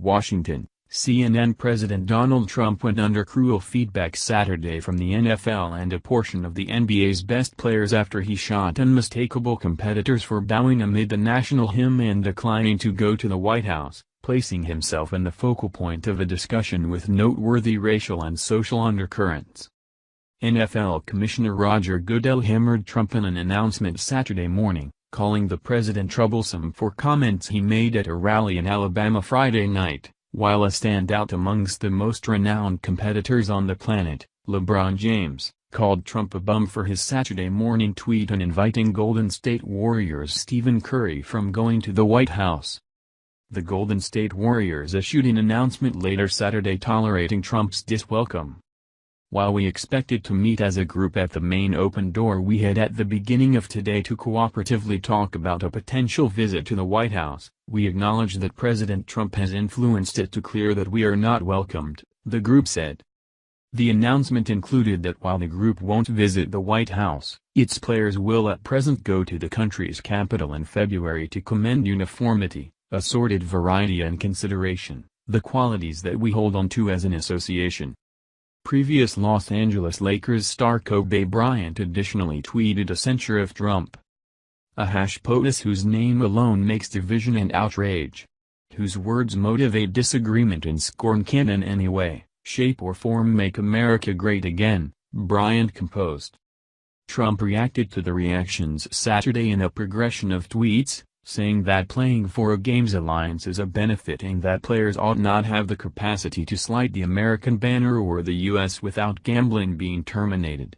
Washington, CNN President Donald Trump went under cruel feedback Saturday from the NFL and a portion of the NBA's best players after he shot unmistakable competitors for bowing amid the national hymn and declining to go to the White House, placing himself in the focal point of a discussion with noteworthy racial and social undercurrents. NFL Commissioner Roger Goodell hammered Trump in an announcement Saturday morning, calling the president troublesome for comments he made at a rally in Alabama Friday night, while a standout amongst the most renowned competitors on the planet, LeBron James, called Trump a bum for his Saturday morning tweet on inviting Golden State Warriors Stephen Curry from going to the White House. The Golden State Warriors issued an announcement later Saturday tolerating Trump's diswelcome. While we expected to meet as a group at the main open door we had at the beginning of today to cooperatively talk about a potential visit to the White House, we acknowledge that President Trump has influenced it to clear that we are not welcomed, the group said. The announcement included that while the group won't visit the White House, its players will at present go to the country's capital in February to commend uniformity, assorted variety and consideration, the qualities that we hold on to as an association. Previous Los Angeles Lakers star Kobe Bryant additionally tweeted a censure of Trump. A POTUS whose name alone makes division and outrage. Whose words motivate disagreement and scorn can in any way, shape or form make America great again, Bryant composed. Trump reacted to the reactions Saturday in a progression of tweets, saying that playing for a games alliance is a benefit and that players ought not have the capacity to slight the American banner or the U.S. without gambling being terminated.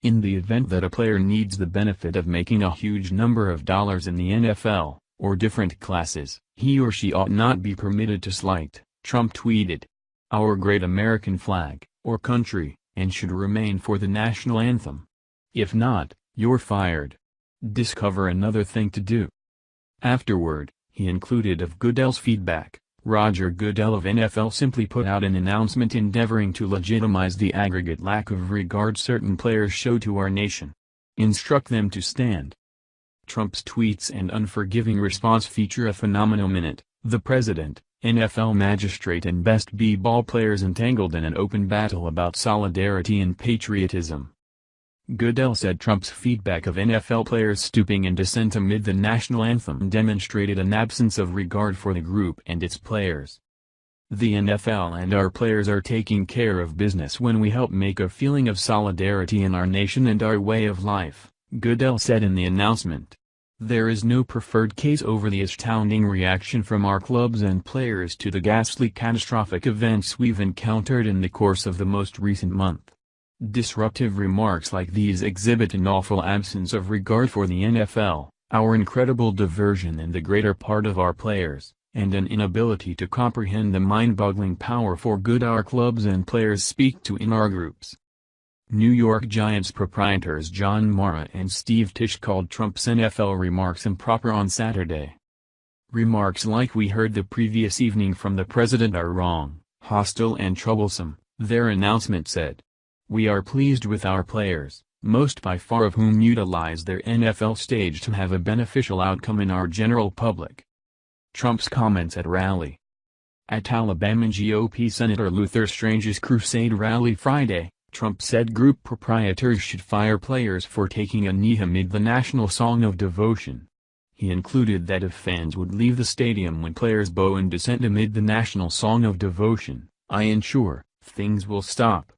In the event that a player needs the benefit of making a huge number of dollars in the NFL, or different classes, he or she ought not be permitted to slight, Trump tweeted. Our great American flag, or country, and should remain for the national anthem. If not, you're fired. Discover another thing to do. Afterward, he included of Goodell's feedback. Roger Goodell of NFL simply put out an announcement endeavoring to legitimize the aggregate lack of regard certain players show to our nation. Instruct them to stand. Trump's tweets and unforgiving response feature a phenomenal minute, the president, NFL magistrate and best b-ball players entangled in an open battle about solidarity and patriotism. Goodell said Trump's feedback of NFL players stooping in dissent amid the national anthem demonstrated an absence of regard for the group and its players. The NFL and our players are taking care of business when we help make a feeling of solidarity in our nation and our way of life, Goodell said in the announcement. There is no preferred case over the astounding reaction from our clubs and players to the ghastly catastrophic events we've encountered in the course of the most recent month. Disruptive remarks like these exhibit an awful absence of regard for the NFL, our incredible diversion and the greater part of our players, and an inability to comprehend the mind-boggling power for good our clubs and players speak to in our groups. New York Giants proprietors John Mara and Steve Tisch called Trump's NFL remarks improper on Saturday. Remarks like we heard the previous evening from the president are wrong, hostile and troublesome, their announcement said. We are pleased with our players, most by far of whom utilize their NFL stage to have a beneficial outcome in our general public. Trump's comments at rally. At Alabama GOP Senator Luther Strange's Crusade rally Friday, Trump said group proprietors should fire players for taking a knee amid the national song of devotion. He included that if fans would leave the stadium when players bow in dissent amid the national song of devotion, I ensure, things will stop.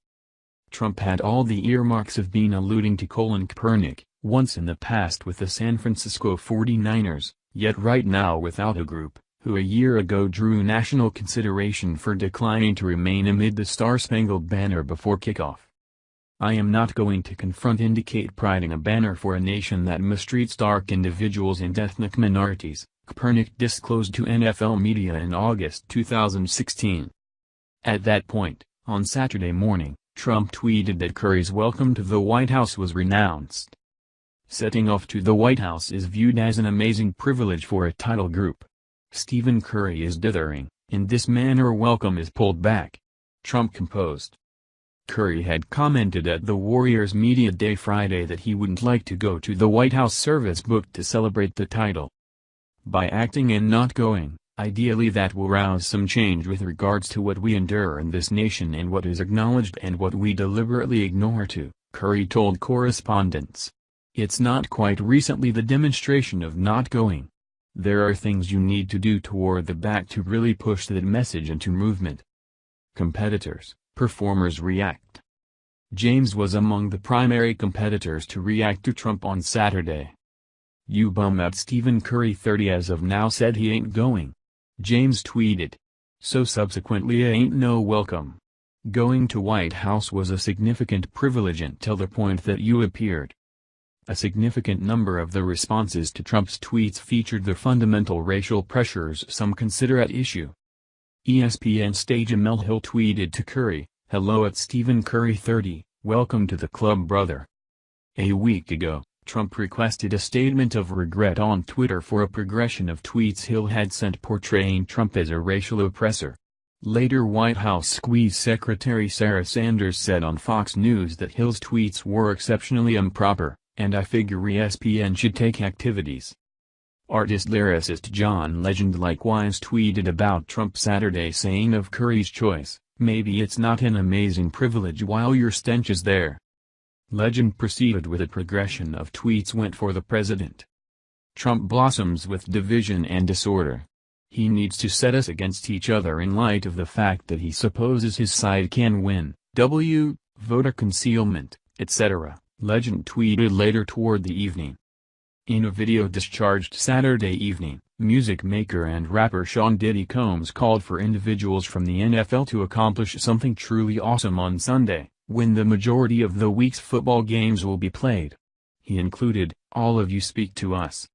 Trump had all the earmarks of being alluding to Colin Kaepernick, once in the past with the San Francisco 49ers, yet right now without a group, who a year ago drew national consideration for declining to remain amid the Star-Spangled Banner before kickoff. I am not going to indicate pride in a banner for a nation that mistreats dark individuals and ethnic minorities, Kaepernick disclosed to NFL media in August 2016. At that point, on Saturday morning, Trump tweeted that Curry's welcome to the White House was renounced. Setting off to the White House is viewed as an amazing privilege for a title group. Stephen Curry is dithering, in this manner welcome is pulled back. Trump composed. Curry had commented at the Warriors Media Day Friday that he wouldn't like to go to the White House service booked to celebrate the title. By acting and not going, Ideally that will rouse some change with regards to what we endure in this nation and what is acknowledged and what we deliberately ignore too, Curry told correspondents. It's not quite recently the demonstration of not going. There are things you need to do toward the back to really push that message into movement. Competitors, performers react. James was among the primary competitors to react to Trump on Saturday. "You bum at Stephen Curry 30 as of now said he ain't going." James tweeted. "So subsequently ain't no welcome. Going to White House was a significant privilege until the point that you appeared." A significant number of the responses to Trump's tweets featured the fundamental racial pressures some consider at issue. ESPN star Jemele Hill tweeted to Curry, "Hello at Stephen Curry 30, welcome to the club brother." A week ago, Trump requested a statement of regret on Twitter for a progression of tweets Hill had sent portraying Trump as a racial oppressor. Later White House Squeeze Secretary Sarah Sanders said on Fox News that Hill's tweets were exceptionally improper, and "I figure ESPN should take activities." Artist-lyricist John Legend likewise tweeted about Trump Saturday saying of Curry's choice, "Maybe it's not an amazing privilege while your stench is there." Legend proceeded with a progression of tweets went for the president. "Trump blossoms with division and disorder. He needs to set us against each other in light of the fact that he supposes his side can win, voter concealment, etc." Legend tweeted later toward the evening. In a video discharged Saturday evening, music maker and rapper Sean Diddy Combs called for individuals from the NFL to accomplish something truly awesome on Sunday, when the majority of the week's football games will be played. He included, "All of you speak to us.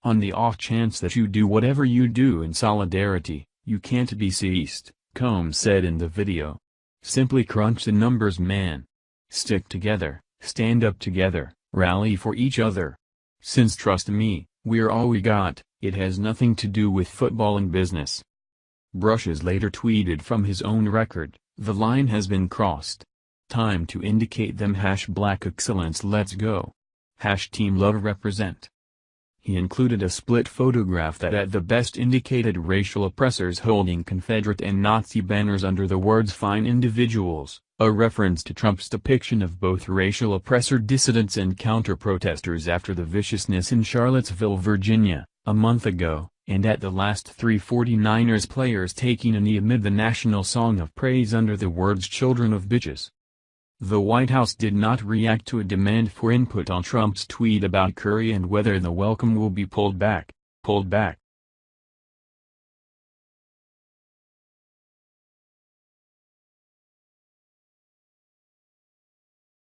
On the off chance that you do whatever you do in solidarity, you can't be seized," Combs said in the video. "Simply crunch the numbers, man. Stick together, stand up together, rally for each other. Since trust me, we're all we got, it has nothing to do with football and business." Brushes later tweeted from his own record, "The line has been crossed. Time to indicate them #Black Excellence let's go. #Team Love represent." He included a split photograph that at the best indicated racial oppressors holding Confederate and Nazi banners under the words "fine individuals," a reference to Trump's depiction of both racial oppressor dissidents and counter-protesters after the viciousness in Charlottesville, Virginia, a month ago, and at the last three 49ers players taking a knee amid the national song of praise under the words "children of bitches." The White House did not react to a demand for input on Trump's tweet about Curry and whether the welcome will be pulled back.